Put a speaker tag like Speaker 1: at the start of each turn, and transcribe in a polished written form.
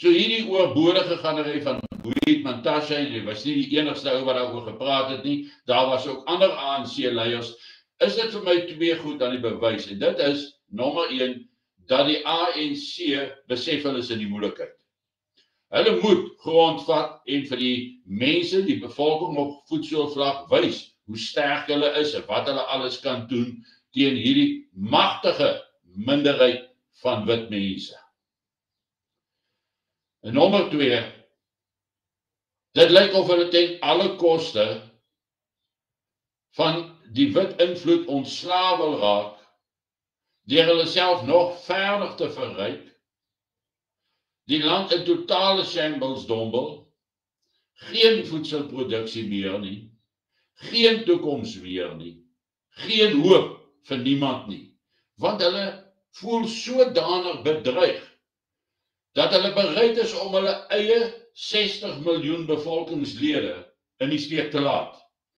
Speaker 1: So hierdie oorbodige ganery van Boet Mantashe, en hy was nie die enigste ou wat daaroor gepraat het nie, daar was ook ander ANC-leiers, is dit vir my twee goed aan die bewys, en dit is, nommer 1, dat die ANC besef hulle is in die moeilikheid. Hulle moet grondvat en vir die mense, die bevolking op voedselvlak wys hoe sterk hulle is en wat hulle alles kan doen teen hierdie magtige minderheid van wit mense. En nommer 2, dit lyk of hulle ten alle koste van die wit invloed ontslae wil raak, deur hulle self nog verder te verryk, die land in totale shambles dombel, geen voedselproduksie meer nie, geen toekoms meer nie, geen hoop vir niemand nie, want hulle voel sodanig bedreig, dat hulle bereid is om hulle eie 60 miljoen bevolkingslede in die steek te laat.